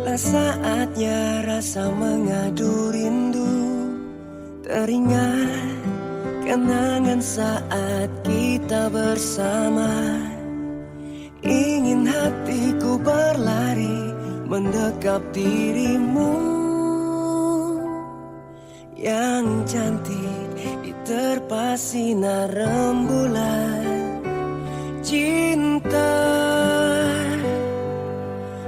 Saatnya rasa mengadu rindu, teringat kenangan saat kita bersama. Ingin hatiku berlari mendekap dirimu yang cantik diterpa sinar rembulan. Cinta,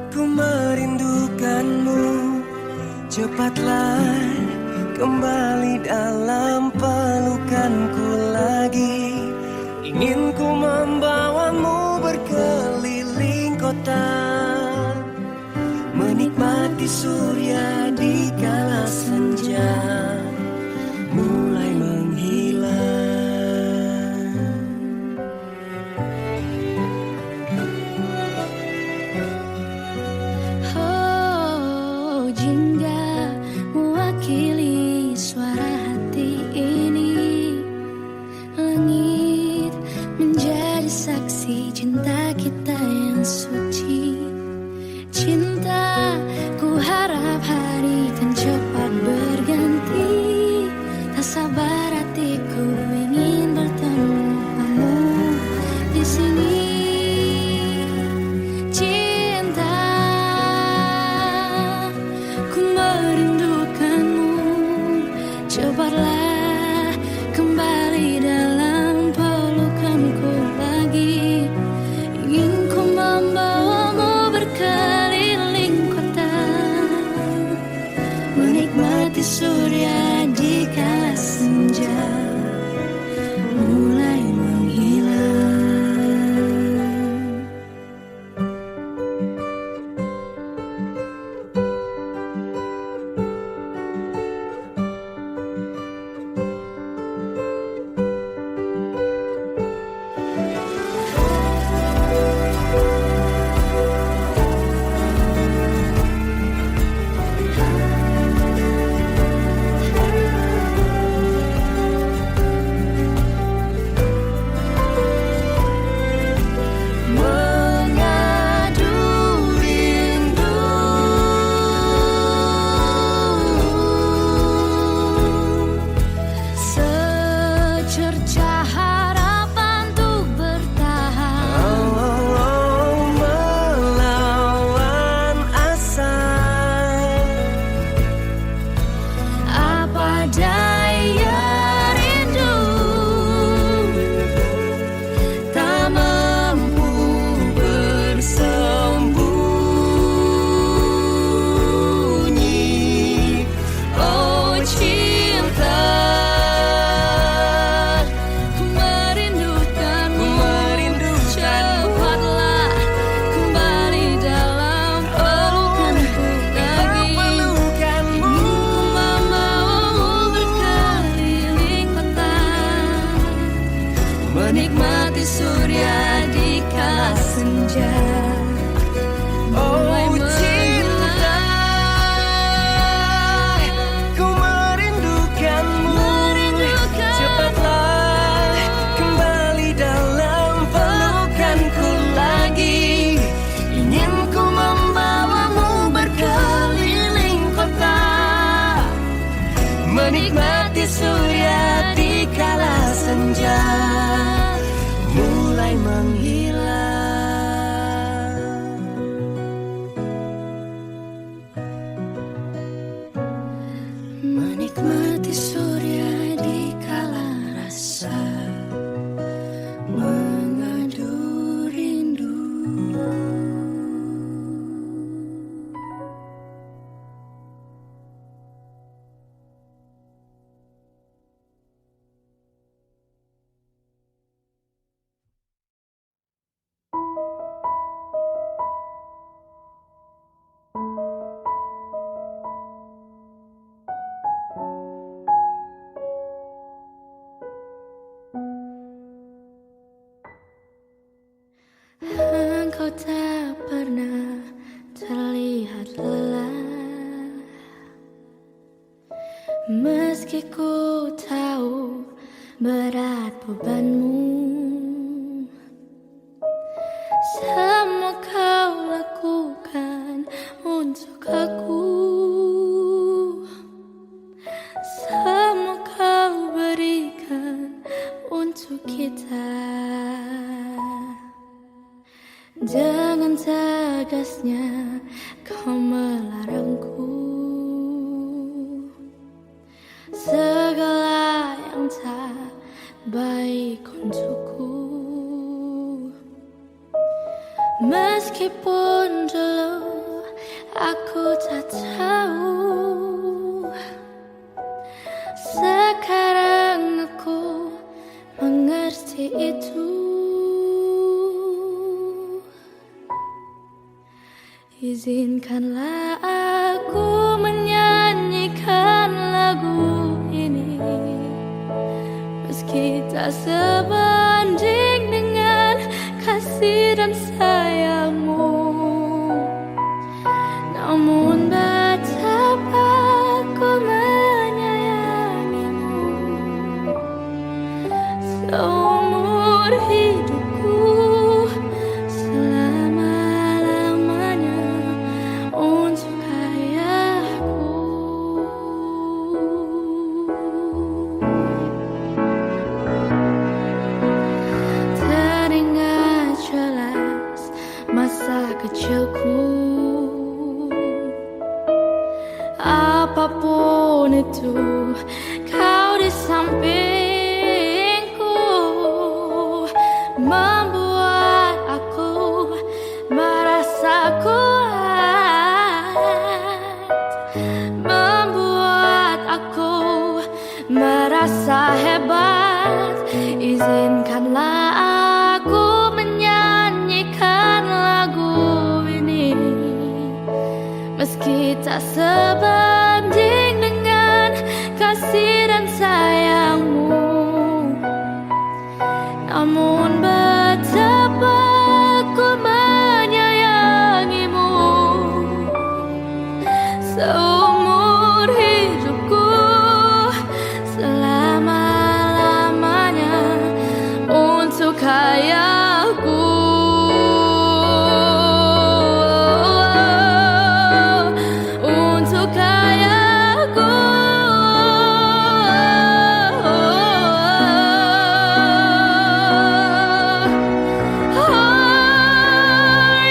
ku merindukanmu, cepatlah kembali dalam pelukanku lagi. Ingin ku membawamu berkeliling kota, menikmati surya di kala senja mulai menghilang. Cinta kita yang suci, cinta ku harap hari kan cepat berganti. Tak sabar hatiku ingin bertemu kamu di sini. Cinta, ku merindukanmu, cepatlah kembali dalam pelukanku lagi. Ingin ku membawamu berkeliling kota, menikmati surya di kala senja mulai menghilang. Menikmati surya di kala senja mulai menghilang. Ku merindukanmu, cepatlah kembali dalam pelukanku lagi. Ingin ku membawamu berkeliling kota, menikmati surya di kala senja mulai menghilang. Menikmati surya di kala rasa mengadu rindu. Engkau tak pernah terlihat lelah, meski ku tahu berat bebanmu. Semua kau lakukan untuk melarangku. Segala yang tak baik untukku, meskipun dulu aku tak tahu, sekarang aku mengerti itu. Izinkanlah aku menyanyikan lagu ini, meski tak sebanding dengan kasih dan sayangmu. Namun betapa aku menyayangimu seumur hidupku, selama-lamanya untuk ayahku. Teringat jelas masa kecilku, apapun itu kau di sampingku, membuat aku merasa kuat, membuat aku merasa hebat. Izinkanlah aku menyanyikan lagu ini, meski tak sebanding dengan kasih dan sayangmu. Namun betapa aku menyayangimu seumur hidupku, selama-lamanya untuk ayahku. Untuk ayahku.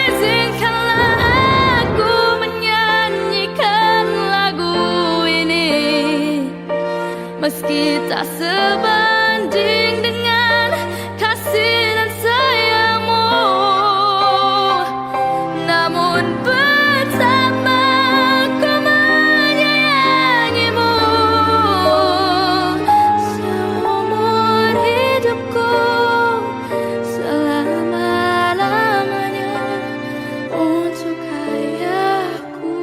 Izinkanlah aku menyanyikan lagu ini, meski tak sebanding dengan kasih dan sayangmu. Namun betapa aku menyayangimu seumur hidupku, selama-lamanya untuk ayahku.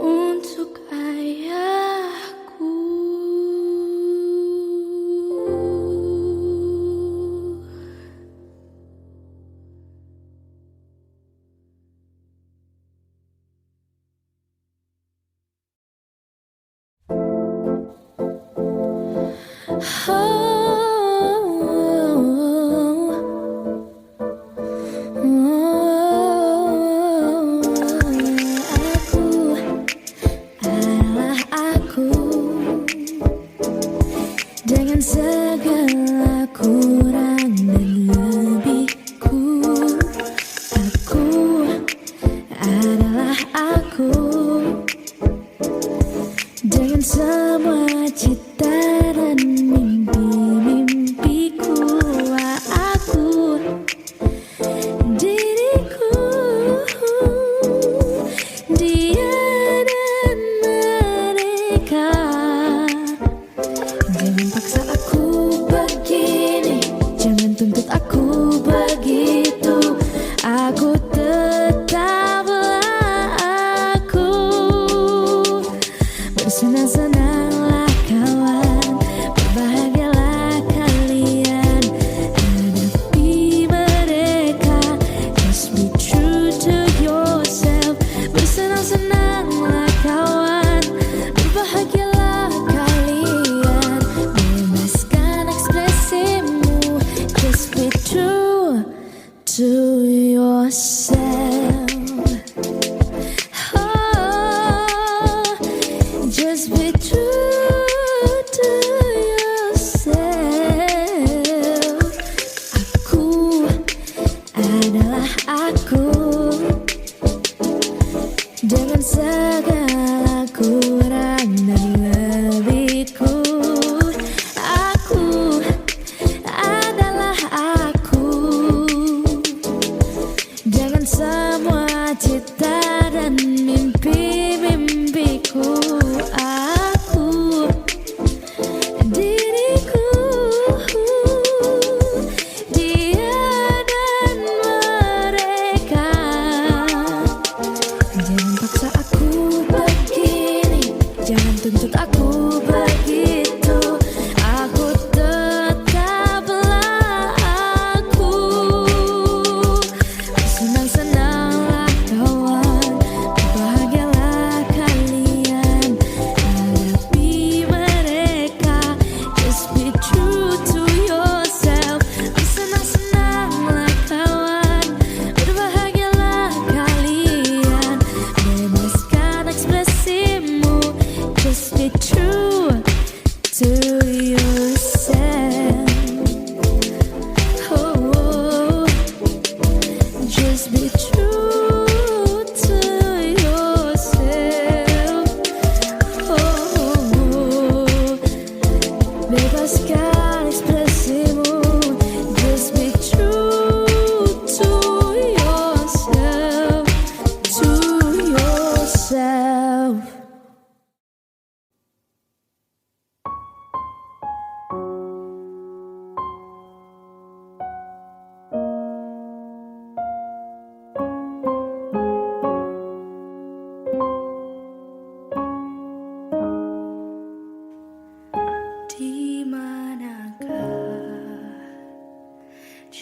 Untuk ayahku. Aku dengan segala kurang dan lebihku, aku adalah aku dengan semua cita dan mimpi-mimpiku. Aku diriku, dia dan mereka. Jangan paksa aku begini, jangan tuntut aku begitu. Aku tetaplah aku. Bersenang-senanglah kawan, berbahagialah kalian. Hadapi mereka, just be true to yourself. Bersenang-senanglah kawan, berbahagialah kalian. Bebaskan ekspresimu, just be true to yourself. Oh, just be true to yourself.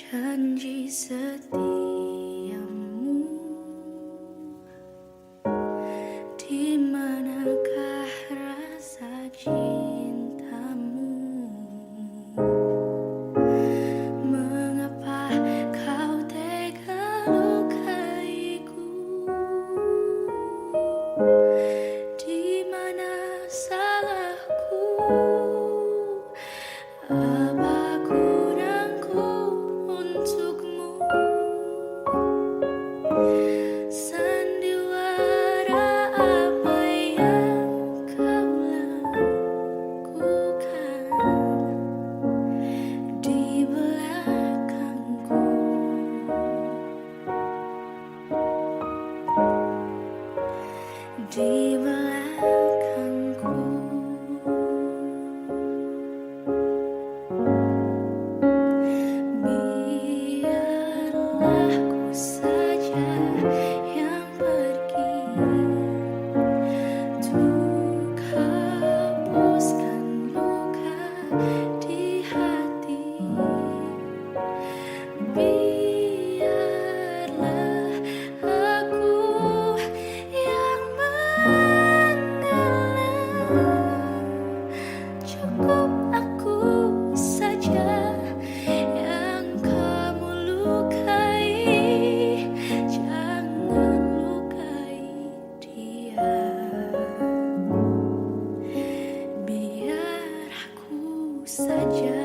janji setiamu, di manakah rasa cintamu? Mengapa kau tega lukaiku? Di mana salahku? Apa kurangku untukmu? Sandiwara apa yang kau lakukan di belakangku? Di belakangku. Biarlah ku saja yang pergi untuk hapuskan luka di hati. Biarlah aku yang mengalah. Cukup aku saja yang kamu lukai. Jangan lukai dia. Biar aku saja.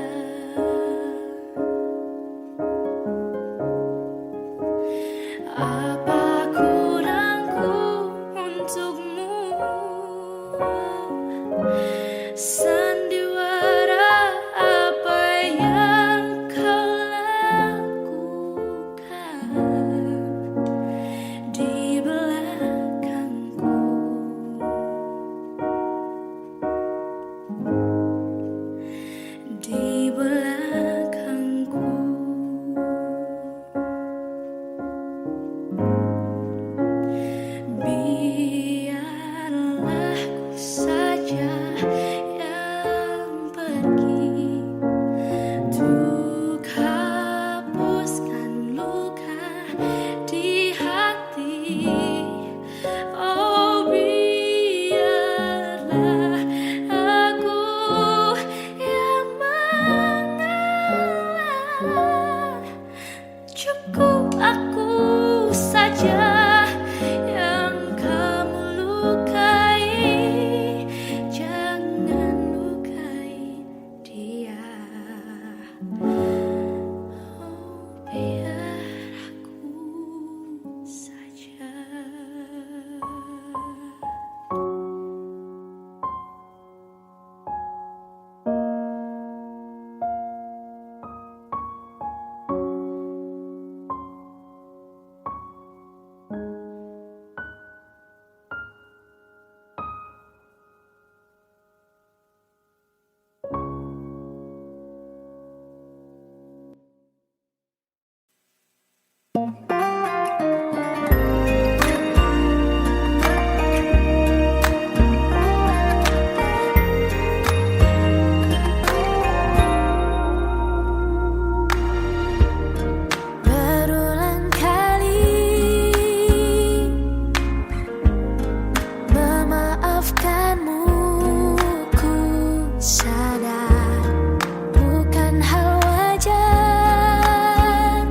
Apa kurangku untukmu? Sandiwara apa yang kau lakukan di belakangku? Di belakangku. Biarlah ku saja yang pergi untuk hapuskan luka di hati. Oh, biarlah aku yang mengalah. Cukup aku saja yang kamu lukai. Jangan lukai dia. Oh, biar aku saja. Berulang kali memaafkanmu, ku sadar bukan hal wajar.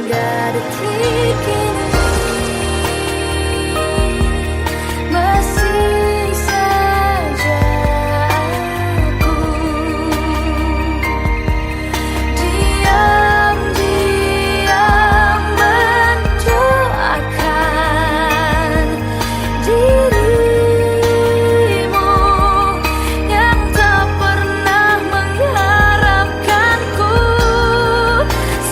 hingga detik ini masih saja aku diam-diam mendoakan dirimu yang tak pernah mengharapkanku,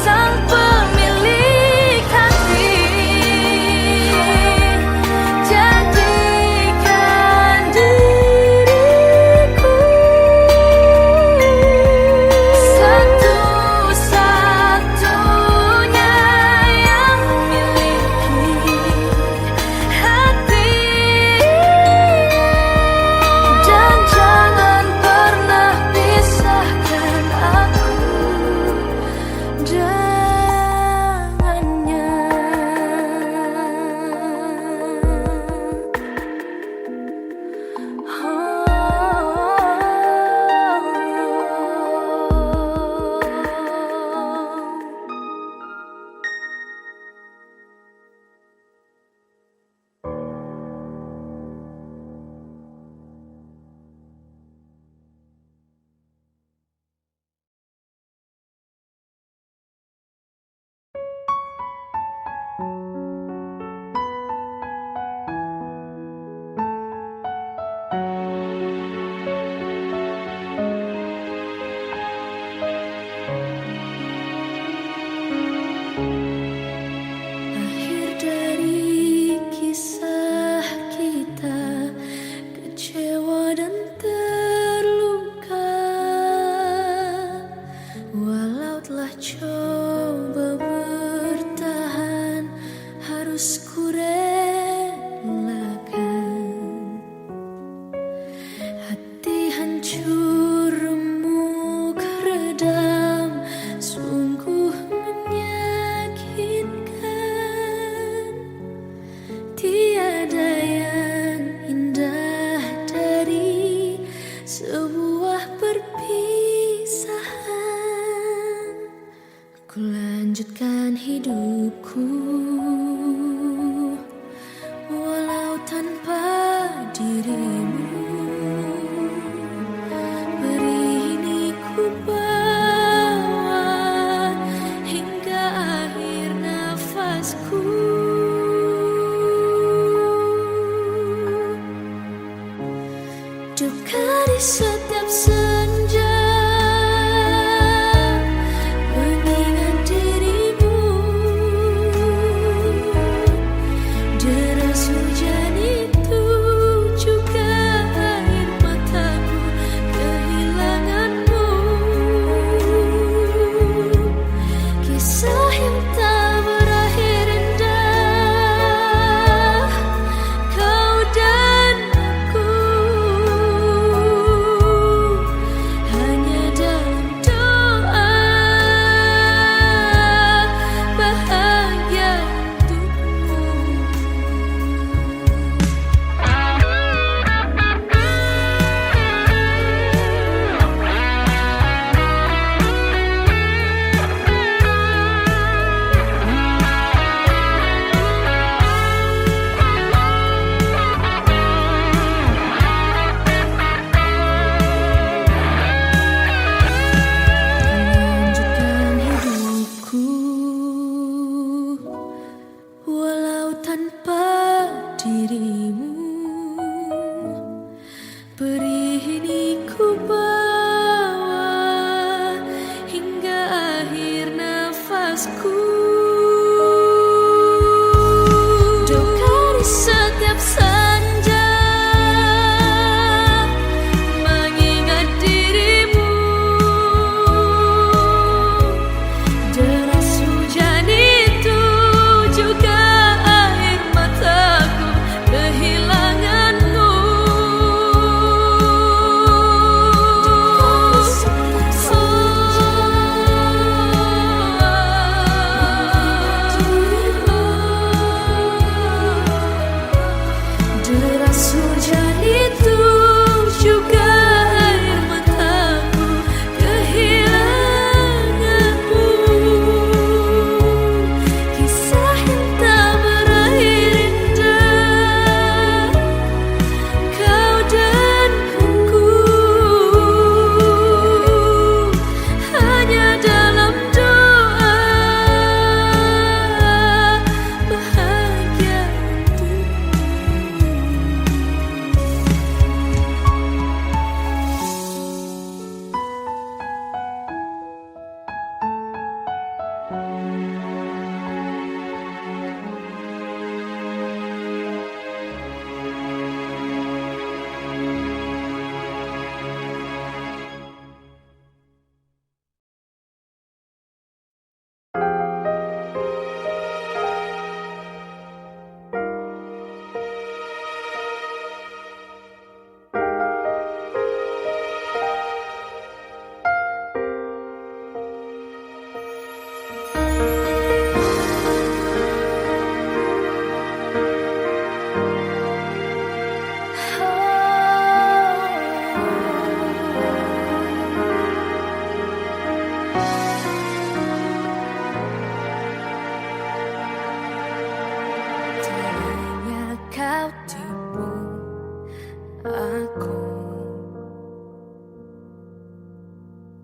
sang pemilik hati. Jadikan diriku satu-satunya yang memiliki hati, dan jangan pernah pisahkan aku dengannya. Akhir dari kisah kita, kecewa dan terluka. Walau telah coba bertahan, harus ku relakan. Hati hancur, remuk, redam, sungguh menyakitkan. Tiada yang indah dari sebuah perpisahan. Ku lanjutkan hidupku walau tanpa dirimu. Beri ini ku bawa hingga akhir nafasku. Duka di setiap senja, mengingat dirimu.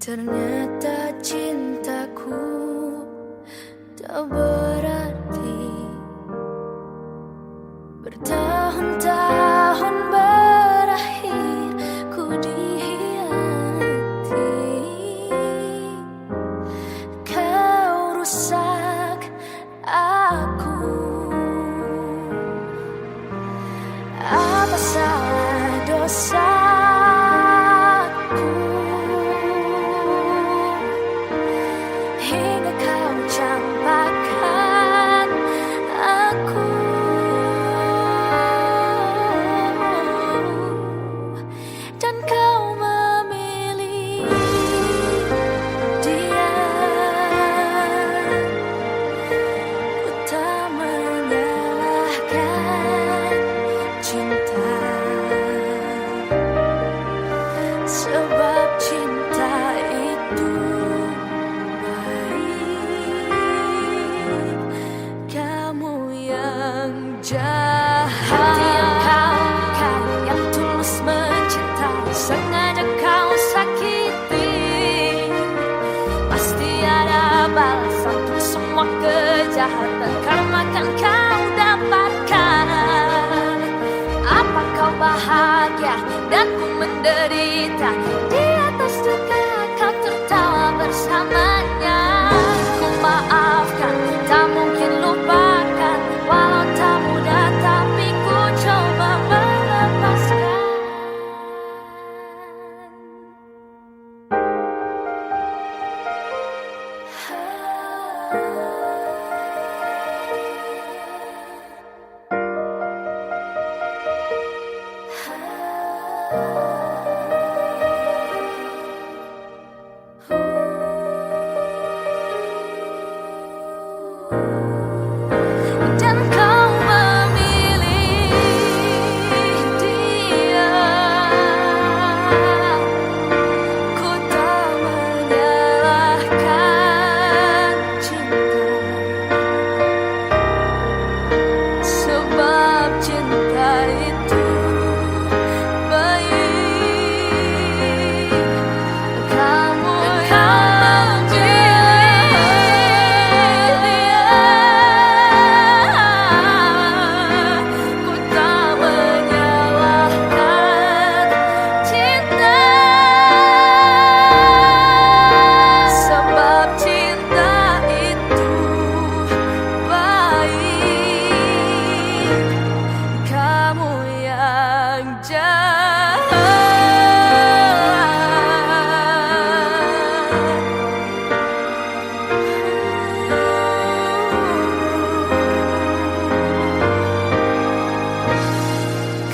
Ternyata cintaku tak berarti. Bertahun-tahun berakhir ku dikhianati. Kau rusak aku. Apa salah dosaku hingga kau campakkan aku. Dan kau memilih dia. Ku tak menyalahkan cinta, sebab cinta itu baik. Kamu yang jahat, hati yang kau bukan, yang tulus mencintai, sengaja kau sakiti. Pasti ada balasan untuk semua kejahatan karma kan kau dapatkan. Apa kau bahagia dan ku menderita? Di atas duka kau tertawa bersamanya. Ku maafkan, tak mungkin lupakan. Walau tak mudah tapi ku coba melepaskan. Dan kau memilih dia. Ku tak menyalahkan cinta, sebab cinta itu baik. Kamu yang memilih dia. Ku tak menyalahkan cinta, sebab cinta itu baik. Kamu yang jahat.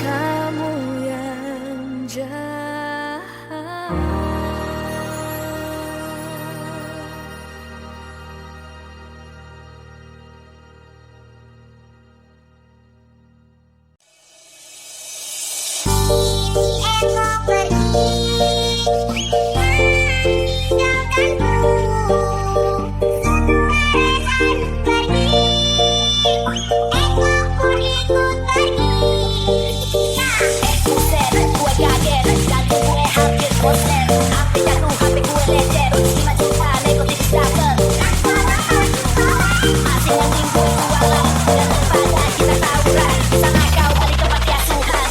Kamu yang jahat. Esok pergi tinggalkanku, pergi. Esok pun ikut pergi. Buset, gue kaget, jantung gue hampir koset. Hampir jatuh, hampir gue lecet. 5 juta nego di starter. Masih mending gue jualan daripada kita tawuran. Sana kau balik ke panti asuhan.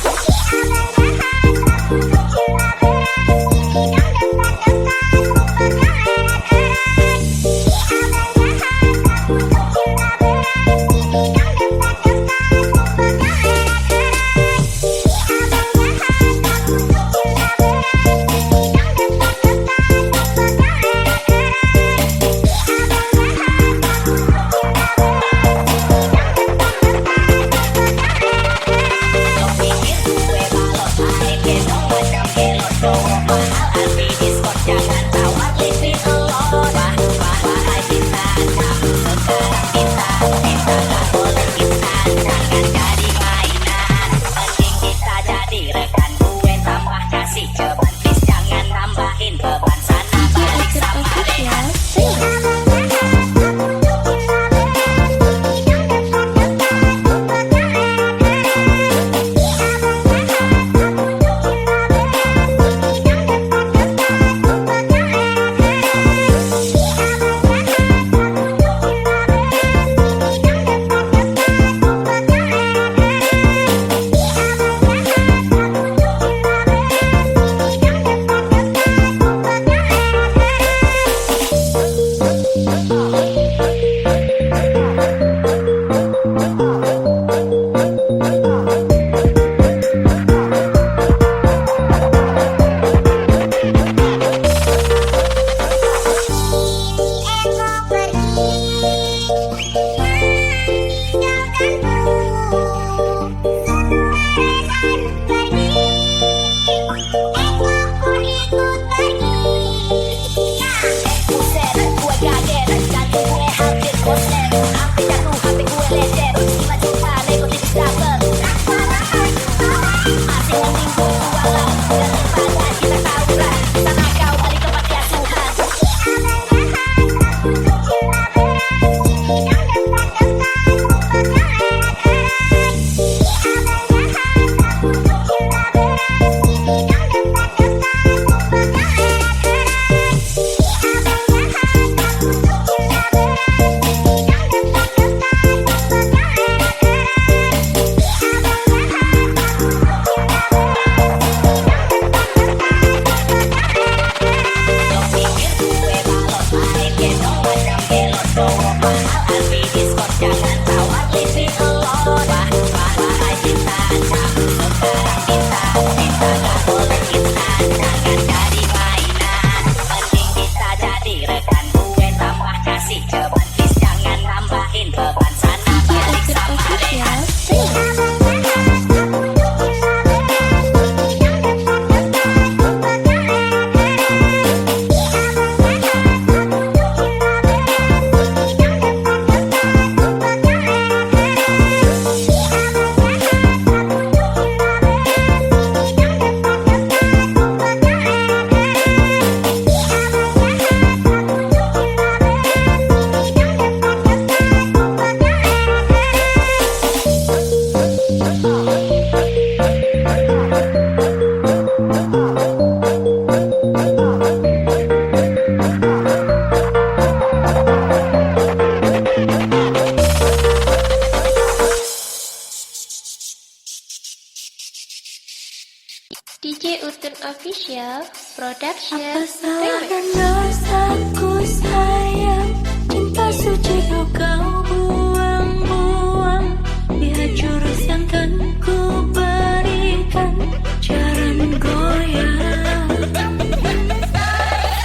Official Production Apa salah Remix. dan dosaku sayang, cinta suci kau buang-buang. Lihat jurus yang kan ku berikan, jangan goyang.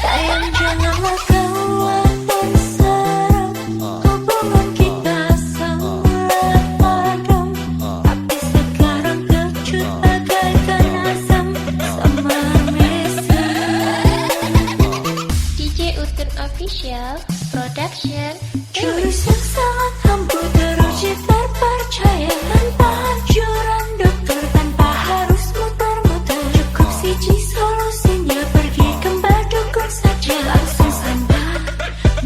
Sayang janganlah kau dan seram, hubungan kita semula padam. Tapi sekarang kecut bagaikan asam samar mesem. DJ Utun Official Production Remix. Jurus yang sangat ampuh teruji terpercaya, tanpa anjuran dokter, tanpa harus muter-muter. Cukup siji solusinya, pergi kembar dukun saja. Langsung sandar,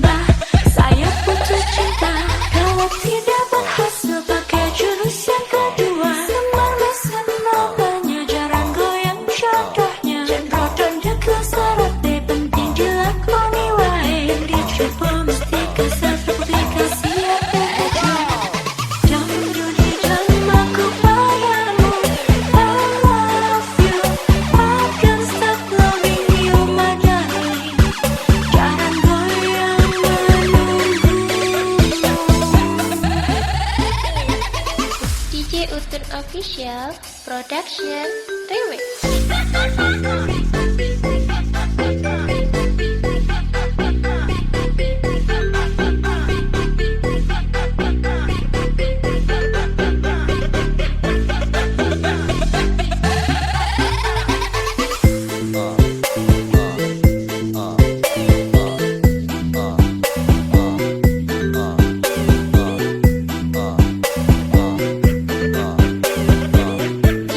bah, saya putus cinta. Kalau tidak berhasil pakai jurus yang kedua, semar mesem namanya, jarang goyang jodohnya. Jendro dan dekel sarate penting dilakoni wae. Yang dicoba mesti kesal aplikasi apa aja. Jangan duri dan aku padamu, I love you, I can't stop loving you my darling. Jangan goyang menunggu. DJ Utun Official Production Remix.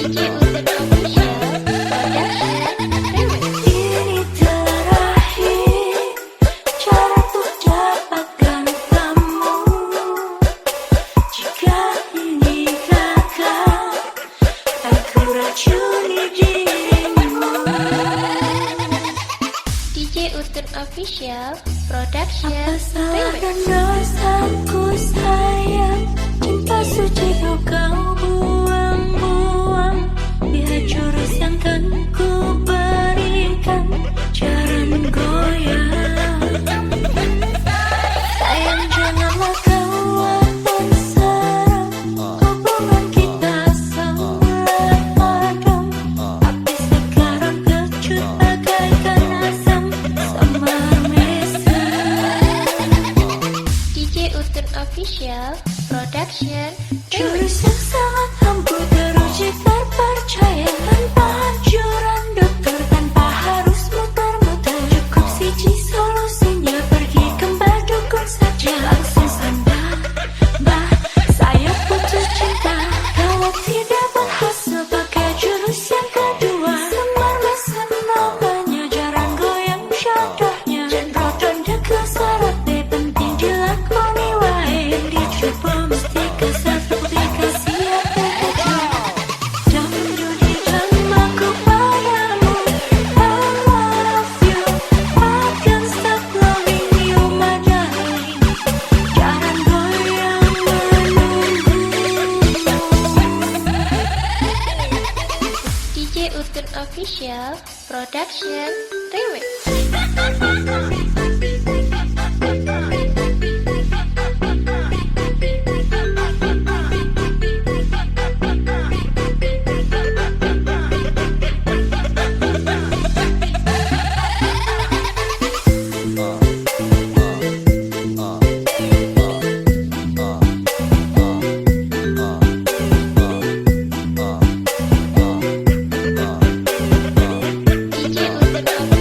DJ Utun Official Production Remix. Ini terakhir cara untuk dapatkan kamu. Jika ini gagal, aku racuni dirimu. DJ Utun Official Production Apa salah Remix. dan dosaku sayang, cinta suci kau buang-buang. Lihat jurus yang kan ku berikan, jangan goyang. Sayang janganlah kau dan seram, hubungan kita semula padam. Tapi sekarang kecut bagaikan asam samar mesem. DJ Utun Official Production Remix. Jurus yang sangat ampuh teruji terpercaya, tanpa anjuran dokter, tanpa harus muter-muter. Cukup siji solusinya, pergi kembar dukun saja. Langsung sandar, bah, saya putus cinta. Kalau tidak berhasil pakai jurus yang kedua, semar mesem namanya, jarang goyang jodohnya. Jendro dan dekel sarate penting dilakoni wae. Yang dicoba mesti kesal aplikasi apa aja. Jangan duri dan aku padamu, I love you, I can't stop loving you my darling. Jangan goyang menunggu. DJ Utun Official Production Remix. DJ Utun Official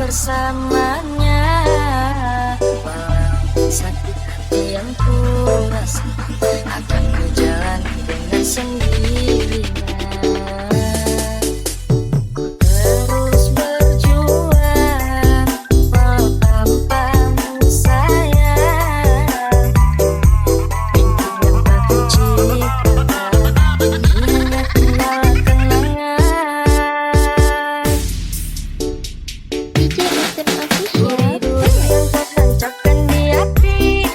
bersamanya. Walau sakit hati yang ku rasa, akan ku jalan dengan sendirinya. Ku terus berjuang walau tanpamu sayang. Mimpi yang tak ku ciptakan hanya tinggal kenangan. DJ Utun Official Rindu yang kau tancapkan di hati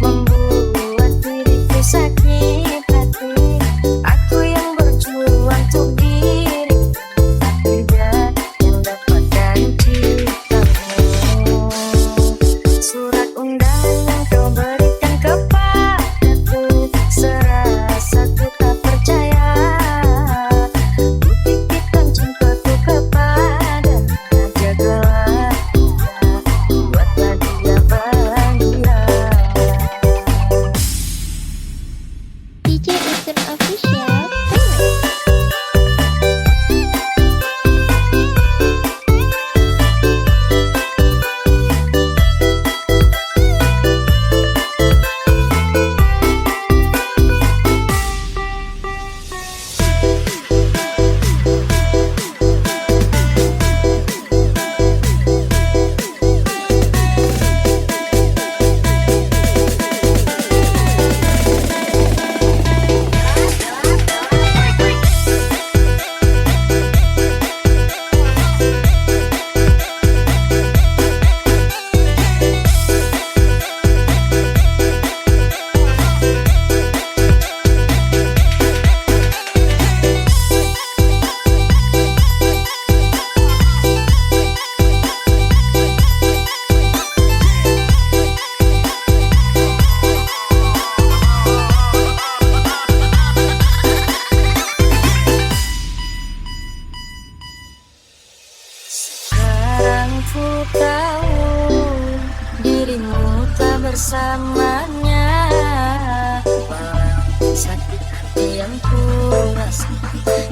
membuat diriku sakit hati. Aku yang berjuang untuk diriku, tidak yang dapatkan cintamu. Surat undangan yang kau berikan kepadaku, serasa ku tak percaya. Ku titipkan cintaku kepadamu, jagalah dia, buatlah dia bahagia. DJ Utun Official Remix. Sekarang ku tahu dirimu tak bersamanya. Walau sakit hati yang ku rasa,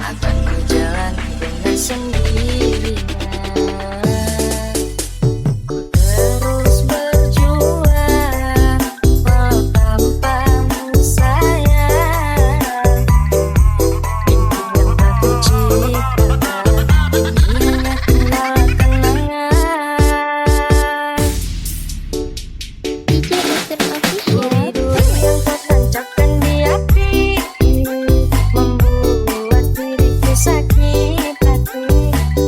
akan ku jalan dengan sendirinya. Ku terus berjuang walau tanpamu sayang. Mimpi yang tak ku ciptakan hanya tinggal kenangan. DJ Utun Official Rindu yang kau tancapkan di hati membuat diriku sakit hati.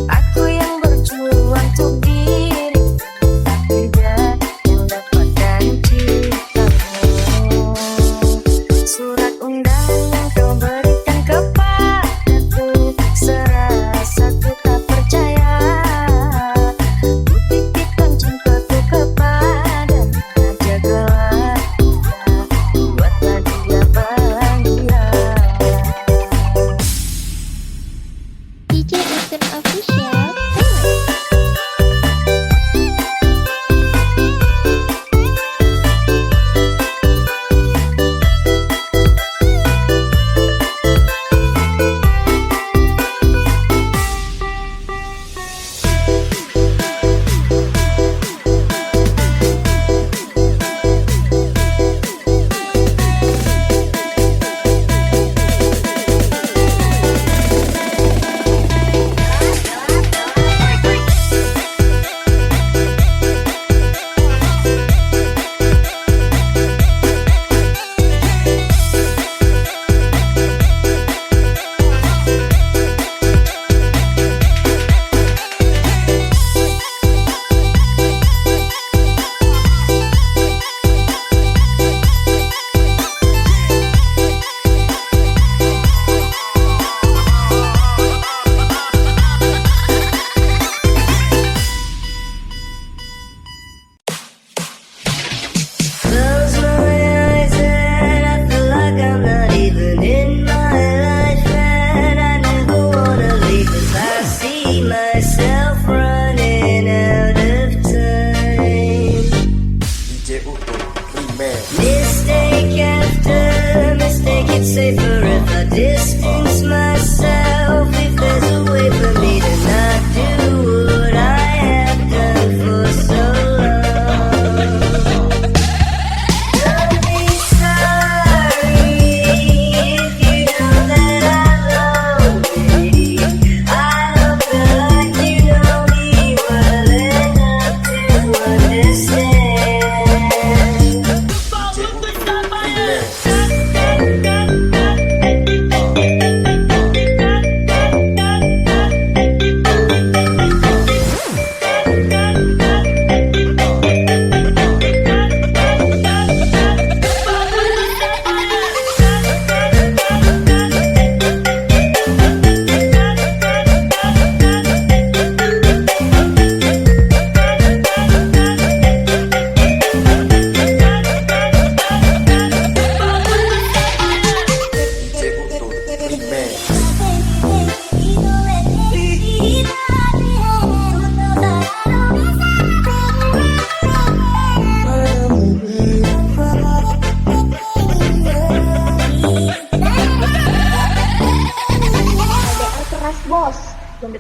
Aku yang berjuang untuk diriku, tidak yang dapatkan cintamu. Surat undangan yang kau berikan kepadaku, serasa ku tak percaya. Ku titipkan cintaku kepadamu, jagalah dia, buatlah dia bahagia. DJ Utun Official Remix. Close my eyes and I feel like I'm not even in my life, and I never wanna leave 'cause I see myself running out of time. DJ Utun Remix. Mistake after mistake, it's safer if I distance myself. If there's a way for me to not do what I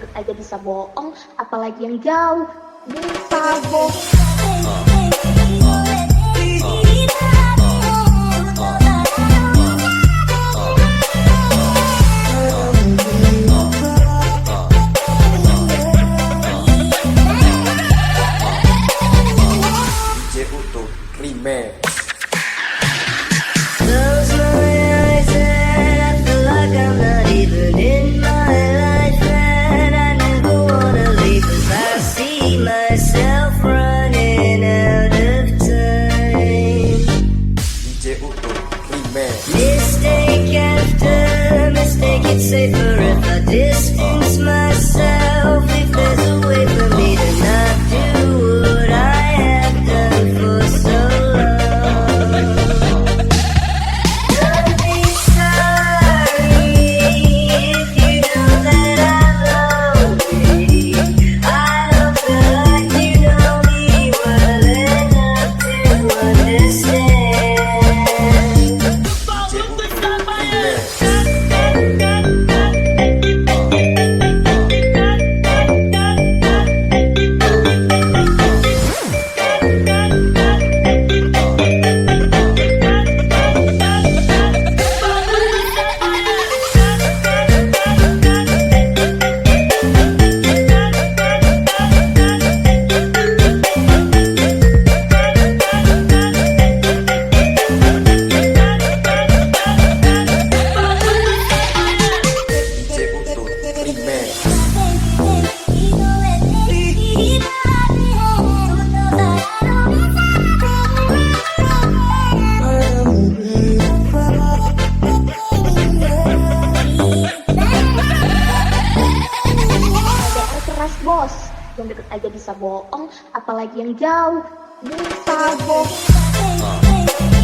deket aja bisa bohong, apalagi yang jauh bisa bohong. DJ Utuh Remix. Close my eyes and I feel like I'm not even in my life, and I never wanna leave 'cause I see myself running out of time. DJ Utuh Remix. Mistake after mistake, it's safer if I distance myself. If there's a way for me to not do what I have done for so long. Don't be sorry if you know that I'm lonely. I don't feel like you know me well enough to understand. DJ Utuh Remix. DJ Utuh Remix. LDR keras bos, yang deket aja bisa bohong, apalagi yang jauh bisa bohong.